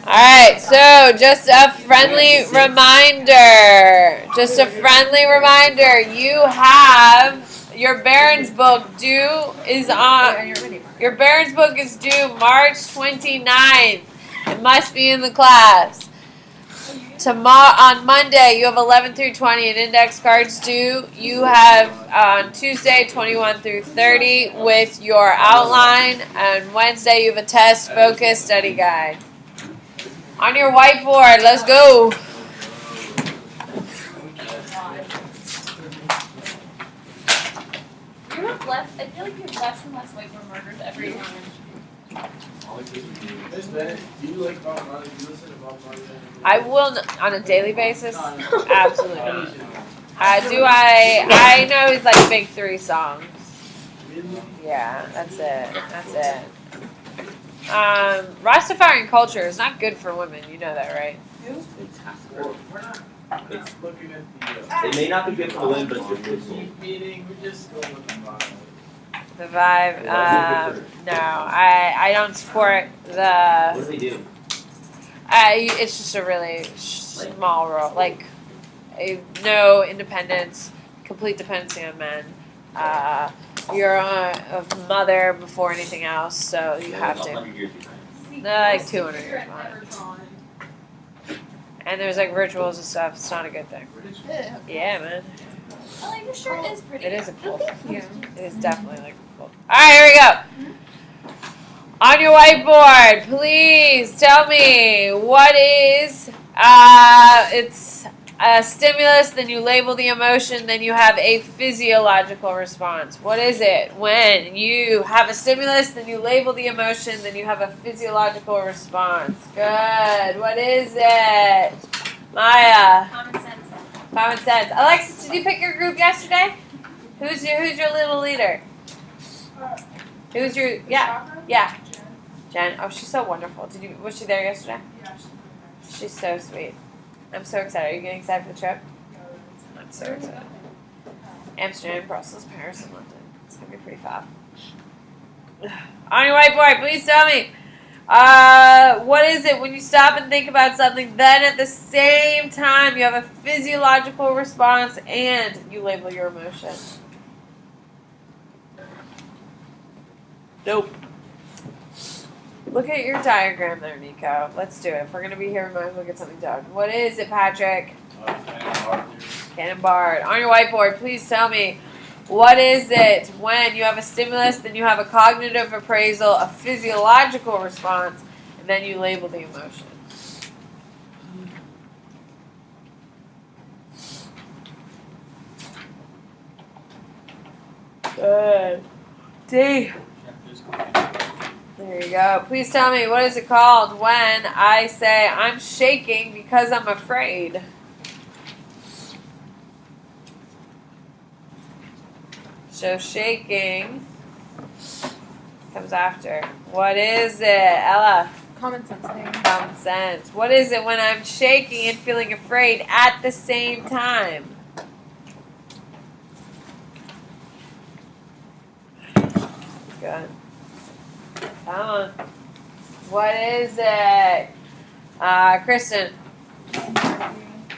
Alright, so just a friendly reminder. You have your Barron's book your Barron's book is due March 29th. It must be in the class. Tomorrow on Monday you have 11 through 20 and index cards due. You have on Tuesday 21 through 30 with your outline, and Wednesday you have a test focus study guide. On your whiteboard, let's go. You have less. I feel like you have less and less whiteboard markers every time. Do you like Bob Marley? Do you listen to Bob Marley? I will on a daily basis. Absolutely not. I know his like big 3 songs. Yeah, that's it. Rastafarian culture is not good for women. You know that, right? We're not looking at It may not be good for the women, but it's good for the soul. meeting. We're just going with the vibe. The vibe. No, I don't support the. What do they do? It's just a really small role, like no independence, complete dependency on men. You're a mother before anything else, so you have to. 100 years behind. Like 200 years behind. And there's like rituals and stuff. It's not a good thing. Yeah, man. Oh, your shirt is pretty. It is a cool thing. It is definitely like cool. All right, here we go. On your whiteboard, please tell me what is. It's a stimulus, then you label the emotion, then you have a physiological response. What is it? When you have a stimulus, then you label the emotion, then you have a physiological response. Good. What is it? Maya. Common sense. Common sense. Alexis, did you pick your group yesterday? Who's your little leader? Who's your yeah. Jen. Oh, she's so wonderful. Was she there yesterday? Yeah, She's so sweet. I'm so excited. Are you getting excited for the trip? I'm so excited. Amsterdam, Brussels, Paris, and London. It's gonna be pretty fab. On your whiteboard, please tell me. What is it when you stop and think about something, then at the same time you have a physiological response and you label your emotion? Nope. Look at your diagram there, Nico. Let's do it. If we're going to be here, we might as well get something done. What is it, Patrick? Cannon barred. On your whiteboard, please tell me, what is it when you have a stimulus, then you have a cognitive appraisal, a physiological response, and then you label the emotion? Good. D. There you go. Please tell me, what is it called when I say I'm shaking because I'm afraid? So shaking comes after. What is it, Ella? Common sense thing. Common sense. What is it when I'm shaking and feeling afraid at the same time? Good. Come on. What is it? Kristen.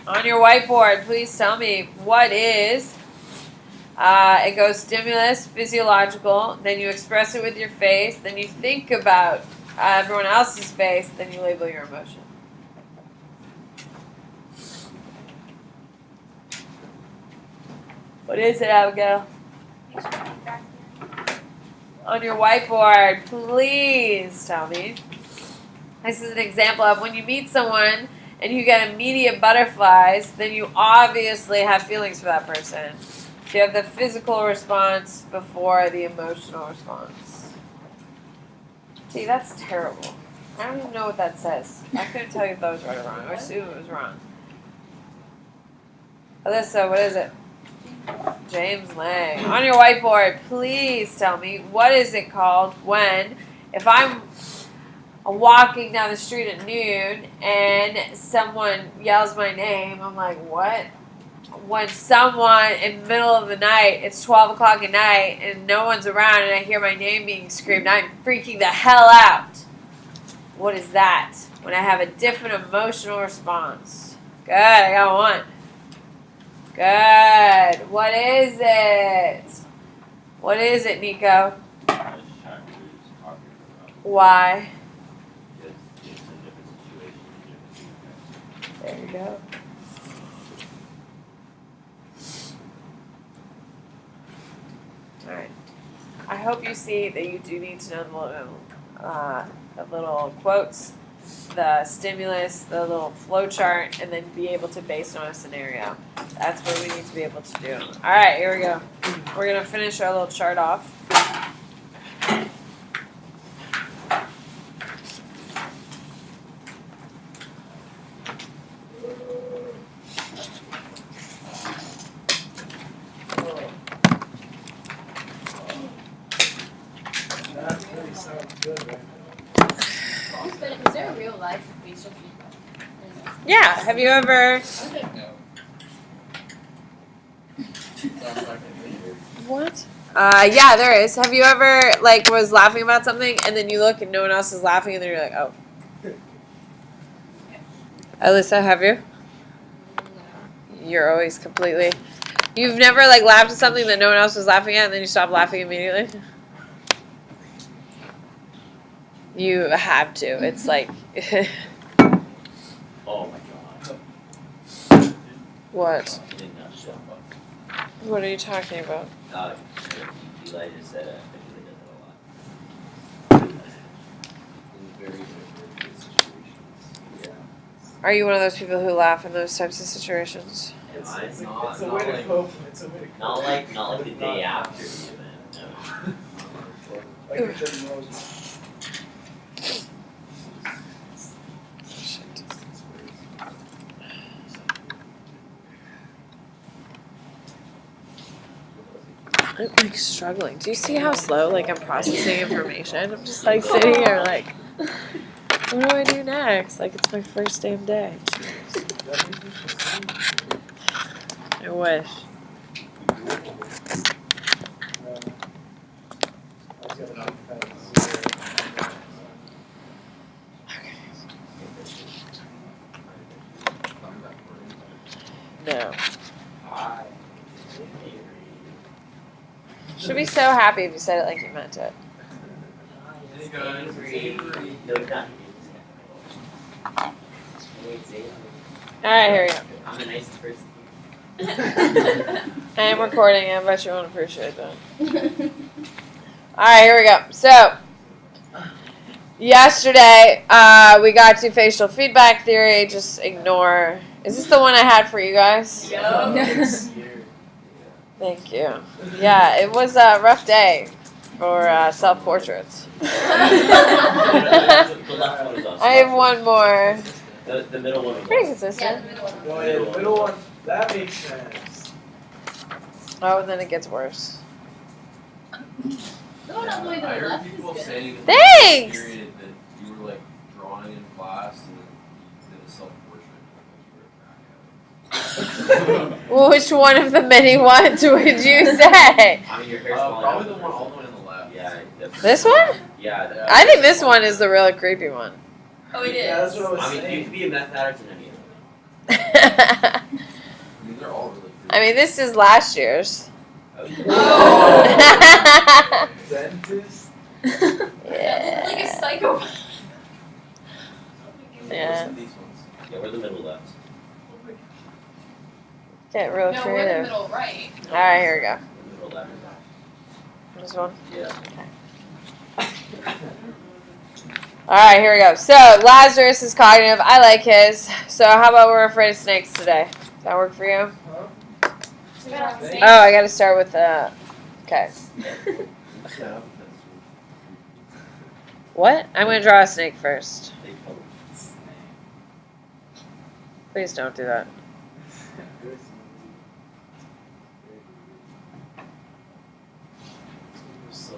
On your whiteboard, please tell me what is. It goes stimulus, physiological, then you express it with your face, then you think about everyone else's face, then you label your emotion. What is it, Abigail? On your whiteboard, please tell me. This is an example of when you meet someone and you get immediate butterflies, then you obviously have feelings for that person. So you have the physical response before the emotional response. See, that's terrible. I don't even know what that says. I couldn't tell you if that was right or wrong. I assume it was wrong. Alyssa, what is it? James Lang. On your whiteboard, please tell me, what is it called when, if I'm walking down the street at noon and someone yells my name, I'm like, what? When someone in the middle of the night, it's 12 o'clock at night, and no one's around, and I hear my name being screamed, I'm freaking the hell out. What is that? When I have a different emotional response. Good, I got one. Good. What is it? What is it, Nico? Why? There you go. Alright. I hope you see that you do need to know the little quotes, the stimulus, the little flow chart, and then be able to base it on a scenario. That's what we need to be able to do. Alright, here we go. We're going to finish our little chart off. That really sounds good, right? Is there a real life facial feedback? Yeah, have you ever... Okay. Sounds like a leader. What? Yeah, there is. Have you ever, like, was laughing about something, and then you look and no one else is laughing, and then you're like, oh. Alyssa, have you? You're always completely... You've never, like, laughed at something that no one else was laughing at, and then you stop laughing immediately? You have to. It's like... Oh my god. What? In a nutshell. What are you talking about? Eli just said I feel like does it a lot. In very different situations. Yeah. Are you one of those people who laugh in those types of situations? Am I? It's Not, a not way to like, cope. It's a way to cope. not like the day after the event. No. Like a good emotion. I'm like struggling. Do you see how slow like I'm processing information? I'm just like sitting here like, what do I do next? Like it's my first damn day. I wish. No. Should be so happy if you said it like you meant it. No, not. Alright, here we go. I'm the nicest person. I am recording it, but you won't appreciate that. Alright, here we go. So, yesterday, we got to facial feedback theory. Just ignore. Is this the one I had for you guys? Thank you. Yeah, it was a rough day for self-portraits. The left one is us. I have one more. The middle one was Pretty us. consistent. Yeah, the middle one. Oh, yeah, the middle one, that makes sense. Oh, and then it gets worse. The one all the way to I the heard left people is good. saying in Thanks! the period that you were like drawing in class and then you did a self-portrait because you were a Which one of the many ones would you say? I mean, your hair's falling probably out. the one all the way on the left. Yeah, definitely. This one? Yeah. I think this one is the really creepy one. Oh, it Yeah, that's is. what I was I mean, you saying. could be a meth addict in any of them. I mean, they're all really I mean, this is last year's. Oh. Dentist? Yeah. Like a psychopath. Yeah. These ones. Yeah, we're the middle left. Get real No, we're the creative. middle right. Alright, here we go. The middle left. This one. Yeah. Alright, here we go. So, Lazarus is cognitive. I like his. So, how about we're afraid of snakes today? Does that work for you? So we got the same. Oh, I gotta start with okay. Yeah. What? I'm gonna draw a snake first. They call it- Please don't do that. So,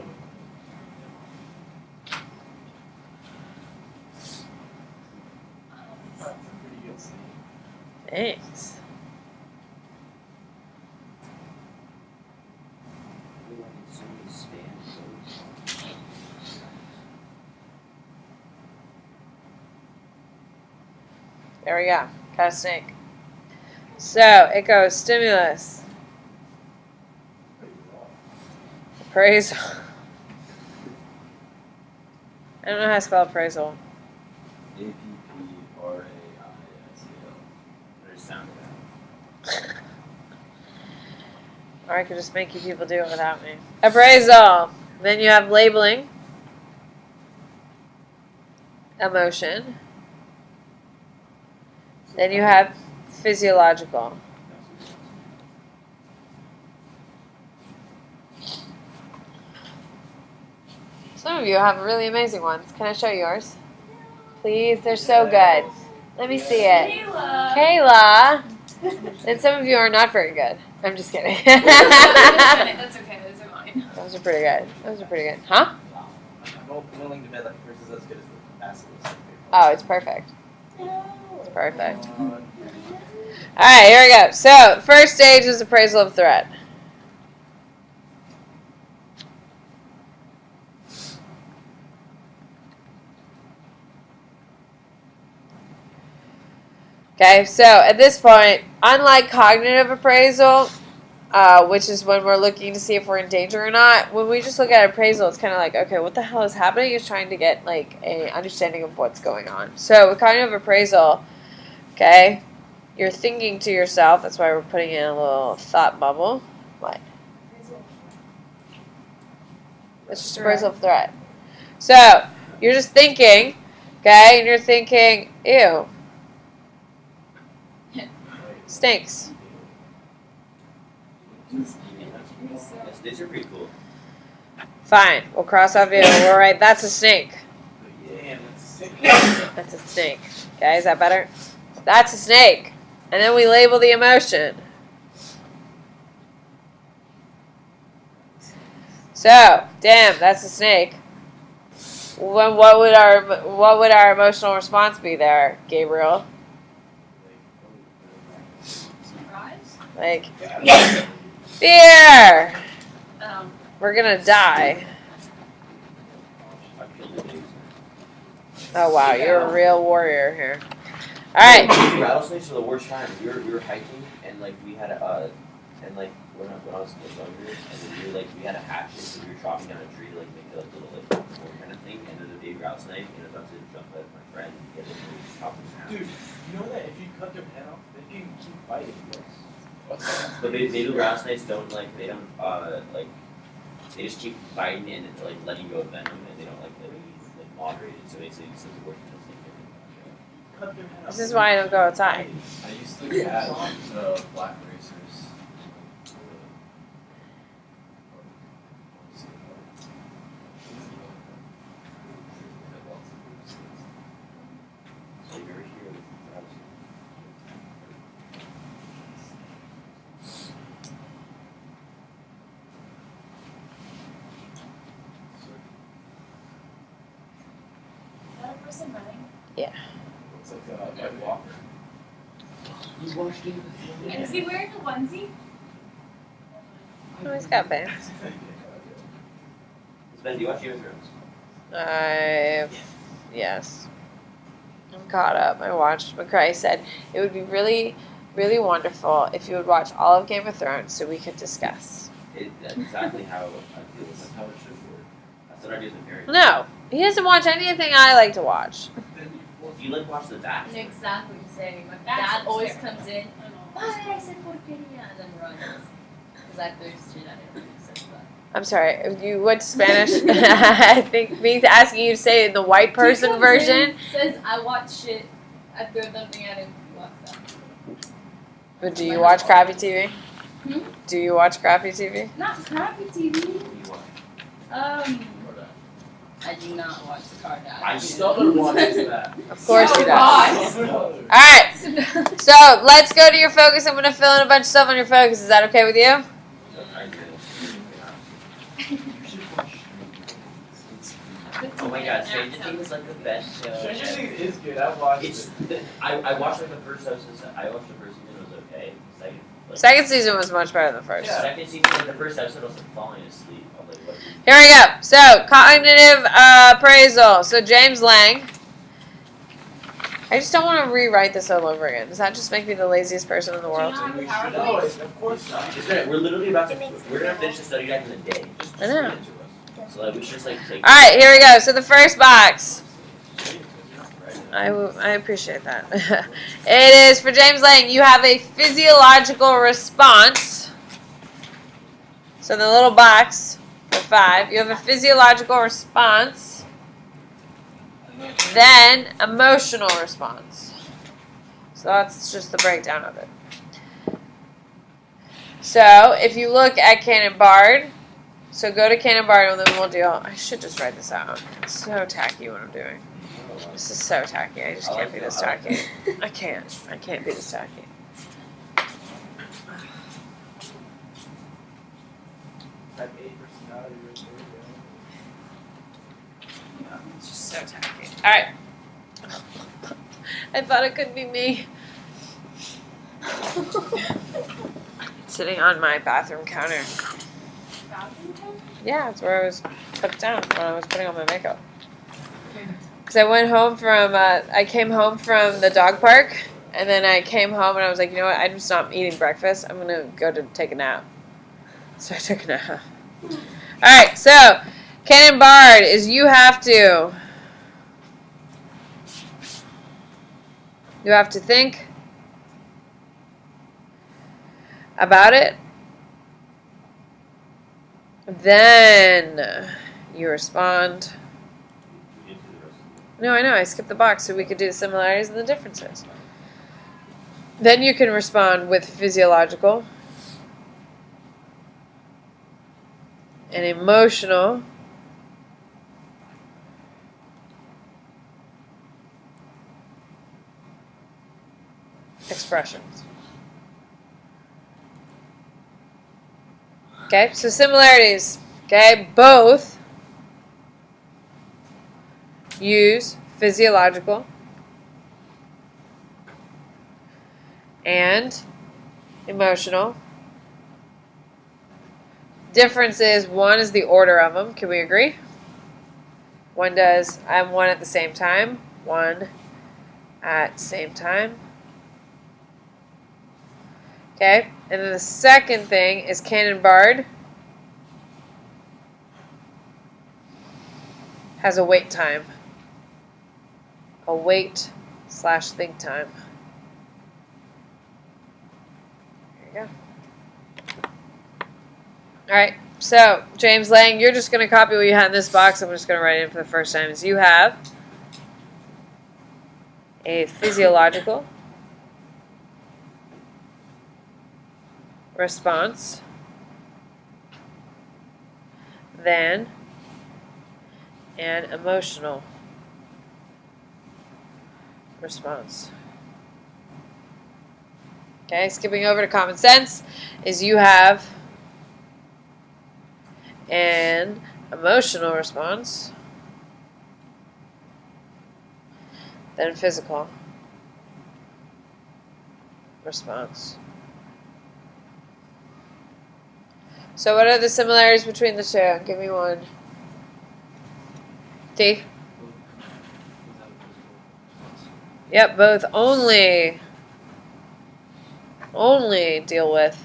that's a pretty good scene. Thanks. There we go. Got a snake. So it goes stimulus, appraisal. I don't know how to spell appraisal. APPRAISL. There's sound of that. Or I could just make you people do it without me. Appraisal. Then you have labeling, emotion. Then you have physiological. Some of you have really amazing ones. Can I show yours? Please, they're so good. Let me see it. Kayla. Kayla. And some of you are not very good. I'm just kidding. That's okay. Those are mine. Those are pretty good. Those are pretty good. Huh? I'm willing to bet that yours is as good as the basilisk. Oh, it's perfect. It's perfect. Alright, here we go. So, first stage is appraisal of threat. Okay, so at this point, unlike cognitive appraisal, which is when we're looking to see if we're in danger or not, when we just look at appraisal, it's kind of like, okay, what the hell is happening? It's trying to get like an understanding of what's going on. So with cognitive appraisal, okay, you're thinking to yourself. That's why we're putting in a little thought bubble. What? It's just appraisal of threat. So you're just thinking, okay, and you're thinking, ew. Stinks. These are pretty cool. Fine. We'll cross off you. We'll write, that's a snake. Damn, that's sick. That's a snake. Okay, is that better? That's a snake. And then we label the emotion. So, damn, that's a snake. Well, what would our emotional response be there, Gabriel? Surprise? Like, fear! Um, We're gonna die. I killed the pigs. Oh wow, you're a real warrior here. Alright. Rattlesnakes are the worst kind. We were hiking and like we had a and like when I was younger and then we had a hatchet so we were chopping down a tree to like make it like a little like board kind of thing and there's a big rattlesnake and I was about to jump at my friend and get it and we just chopped him in half. Dude, you know that if you cut their head off, they can keep biting you. What's that? But baby rattlesnakes don't like they just keep biting and like letting go of venom and they don't like moderate it so basically it's the worst kind of snake ever. Cut their head off. This is why I don't go outside. I used to catch the black racers. So you're here with rattlesnakes. is that a person running? Looks like a Ed Walker. You watched it? And is he wearing a onesie? Oh, he's got pants. Ben, do you watch Game of Thrones? Yes. I'm caught up. I watched. McCray said it would be really, really wonderful if you would watch all of Game of Thrones so we could discuss. That's exactly how I feel. That's how it should work. That's what I do as a parent. No, he doesn't watch anything I like to watch. Do you like watch The Bachelor? Exactly the same. My That's dad always fair. comes in. I know. Why I said porqueria and then runs. Because I thirst shit. I didn't really say that. I'm sorry. You went to Spanish. I think me asking you to say it in the white person He comes version. in, says I watch shit. I throw something at him. He walks out. But do you watch crappy TV? Hmm? Do you watch crappy TV? Not crappy TV. What do you watch? I do not watch the Kardashians. I Southern one is that. Of course he Oh, does. God. All right. So let's go to your focus. I'm going to fill in a bunch of stuff on your focus. Is that okay with you? I do. Oh my god, Stranger Things is like the best show. Stranger Things is good. I've watched It's it. I watched like the first episode. I watched the first season. It was okay. Second season was much better than the first. Yeah. Second season, like the first episode, I was like falling asleep. I was like, what? Here we go. So cognitive appraisal. So James Lang. I just don't want to rewrite this all over again. Does that just make me the laziest person in the world? have We a should PowerPoint? know it, of course not. We're literally about to, we're gonna finish the study guide in a day. Just I know. read it to us. So like, we should just like take. All right, here we go. So the first box. I appreciate that. It is for James Lang. You have a physiological response. So the little box for 5. You have a physiological response. Then emotional response. So that's just the breakdown of it. So if you look at Cannon-Bard, so go to Cannon-Bard and then we'll do. I should just write this out. It's so tacky what I'm doing. This is so tacky. I just can't be this tacky. I can't be this tacky. Type A personality right there, It's just so tacky. All right. I thought it could be me. Sitting on my bathroom counter. Yeah, it's where I was put down when I was putting on my makeup. Because I went home from, I came home from the dog park, and then I came home and I was like, you know what, I'm just not eating breakfast. I'm going to go to take a nap. So I took a nap. Alright, so, Cannon-Bard is you have to think about it. Then you respond. No, I know. I skipped the box so we could do the similarities and the differences. Then you can respond with physiological and emotional expressions. Okay, so similarities. Okay, both use physiological and emotional. Difference is one is the order of them. Can we agree? One does, I'm one at the same time. One at same time. Okay, and then the second thing is Cannon-Bard has a wait time. A wait/think time. There you go. Alright, so James Lang, you're just going to copy what you had in this box. I'm just going to write it in for the first time. Is you have a physiological response, then an emotional response. Okay, skipping over to common sense is you have an emotional response, then physical response. So what are the similarities between the two? Give me one. D? Yep, both only deal with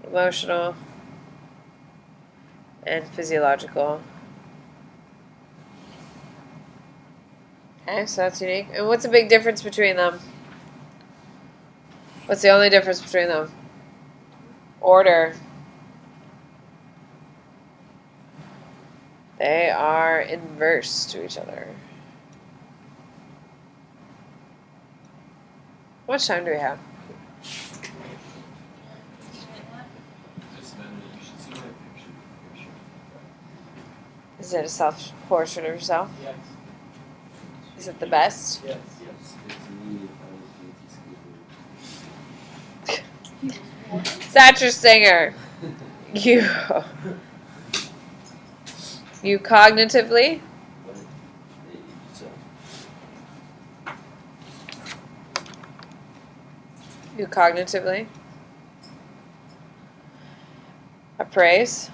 emotional and physiological. Okay, so that's unique. And what's the big difference between them? What's the only difference between them? Order. They are inverse to each other. How much time do we have? Is it a self-portrait of yourself? Yes. Is it the best? Yes. Satcher Singer, you cognitively appraise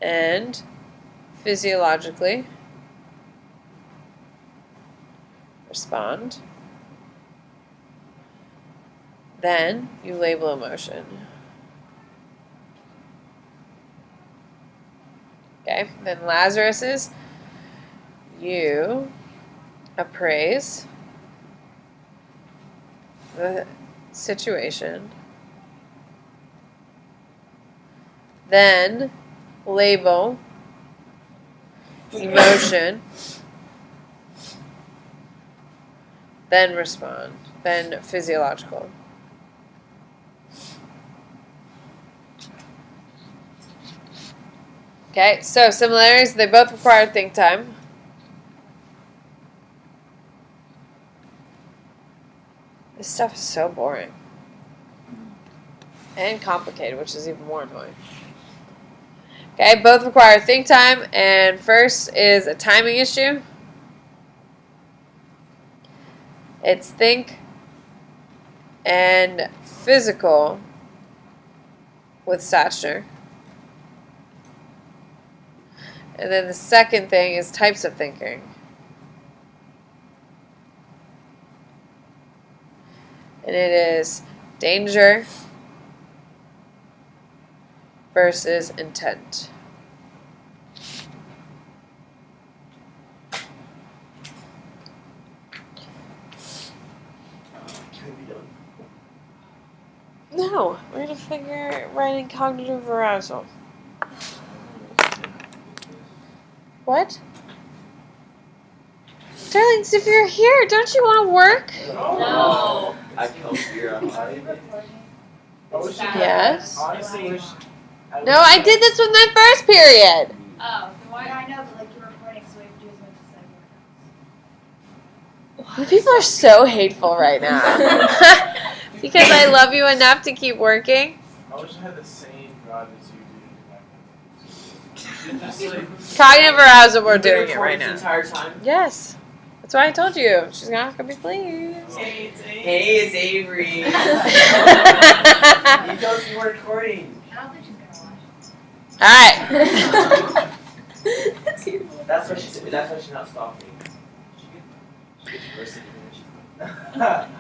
and physiologically respond. Then you label emotion. Okay, then Lazarus's, you appraise the situation, then label emotion, then respond, then physiological. Okay, so similarities, they both require think time. This stuff is so boring. And complicated, which is even more annoying. Okay, both require think time, and first is a timing issue. It's think and physical with Sachner. And then the second thing is types of thinking. And it is danger versus intent. No, we're going to figure writing cognitive arousal. What? Darlings, if you're here, don't you want to work? No. I come here on Yes. Honestly, wish No, I did this with my first period. Oh, then why? I know, but like you're recording, so we have to do as much as I work. You people are so hateful right now. Because I love you enough to keep working. I wish I had the same drive as you do. You should just like. Cognitive arousal, we're doing it right the now. entire time. Yes. That's why I told you. She's not going to be pleased. Hey, it's Avery. You told us you weren't recording. I don't think she's gonna watch. Alright. That's why she's not stalking. She gets worse than you.